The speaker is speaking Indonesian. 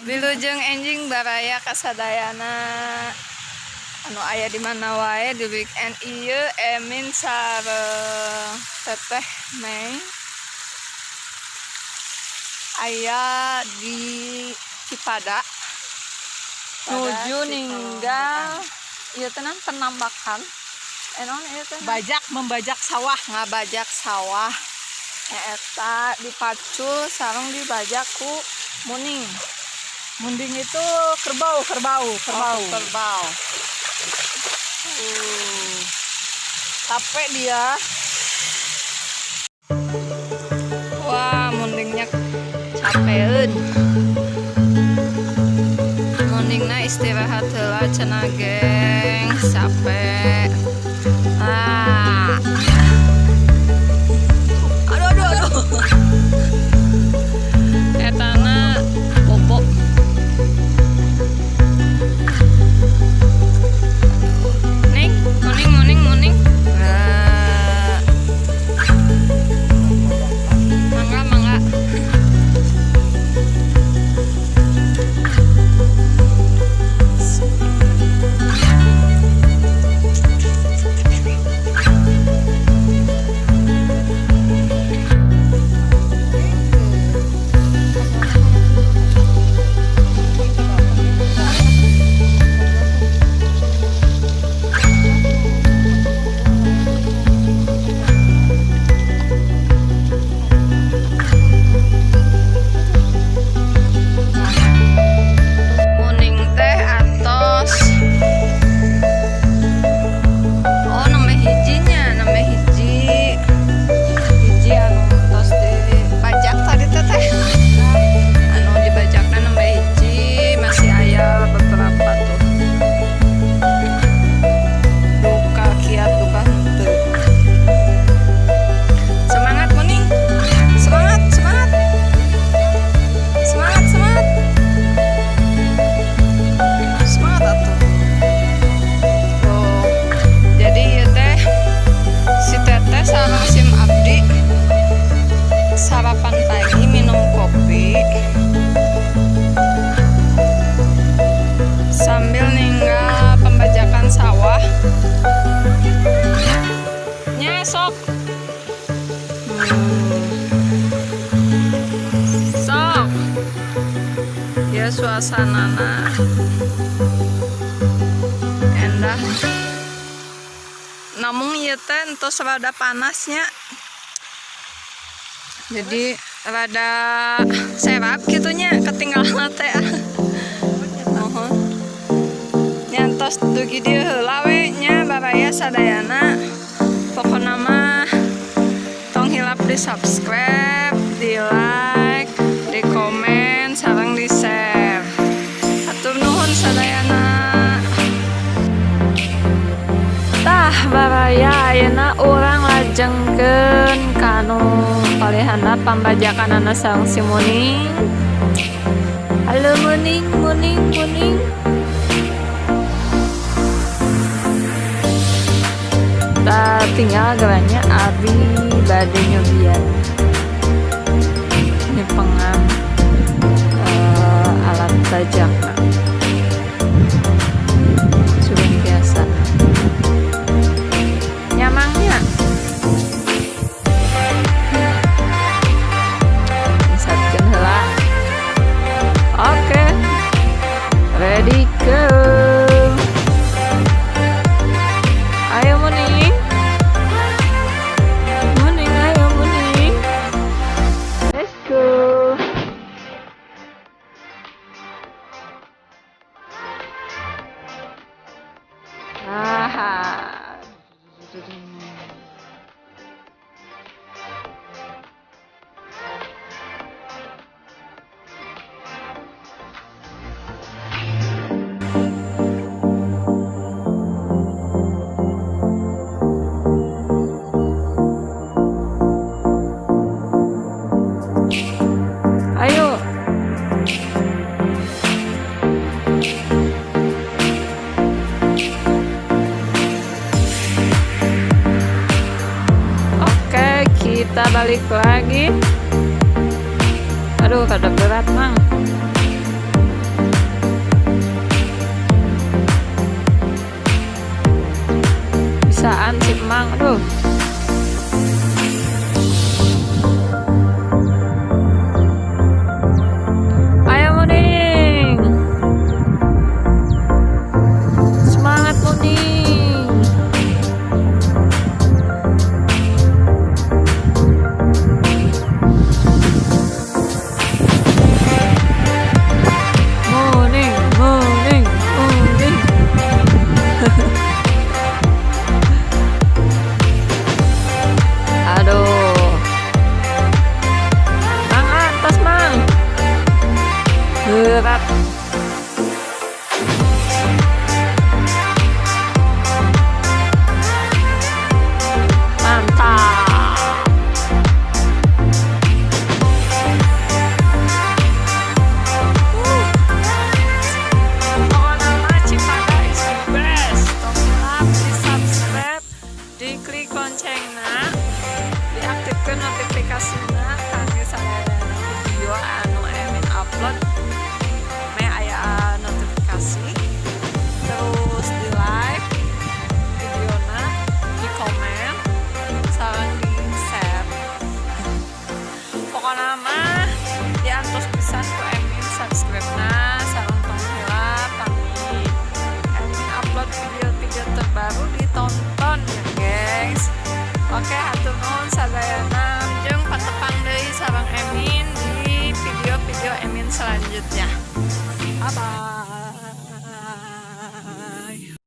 Wilujeng enjing baraya kasadayana anu aya di mana wae di weekend ieu Emin sareng Teteh Mei aya di Cipada nuju ninggal ieu teh penambakan enon ieu teh membajak sawah, ngabajak sawah eta dipacul sareng dibajak ku muning. munding itu kerbau. Capek dia. Wah, mundingnya capeun. Mundingna istirahat heula cenah geng, capek. Aduh. Etana bobo. Muning. Mangga. Muning teh atos. Oh, nambah hijinya, hiji anu tos dibajak tadi teh. Anu dibajakna nambah hiji, masih aya beberapa tuh. Duka kiat duka henteu. Semangat muning. Semangat. Semangat atuh. Oh, jadi ieu teh si Teteh sareng Sim Abdi sarapan pagi minum kopi sambil ninggal pembajakan sawah. Nyesok. Sok. Ya suasanana endah. Namun ieu teh entos rada panasnya. Jadi rada serap gitunya ketinggalan teh. Mohon. Nyantos dugi dieu heula we nya baraya sadayana. Pokona mah tong hilap di subscribe, di like, di komen, sareng di share. Hatur nuhun sadayana. Tah baraya ayeuna urang lajengkeun kanu palihana pambajakanana sareng si Muning. Halo Muning. Tah tinggal geranya abi bade nyobian. Ini pengam alat bajakna. Sudah biasa. Nyamangnya misatkeun heula. Oke. Ready go. Ayo Muning. Let's go. Ayo. Oke, kita balik lagi. Aduh, kada berat mang. berat. Mantap. Pokoknya mah Cipada is the best. Tolong di subscribe, diklik loncengna, diaktifkan notifikasinya kangge sadayana video anu emin upload me aya notifikasi. Terus di like videona, di komen, sareng di share. Pokoknya mah diantos pisan ku emin subscribe na sareng penghela pamit. Emin upload video-video terbaru ditonton ya guys. Oke.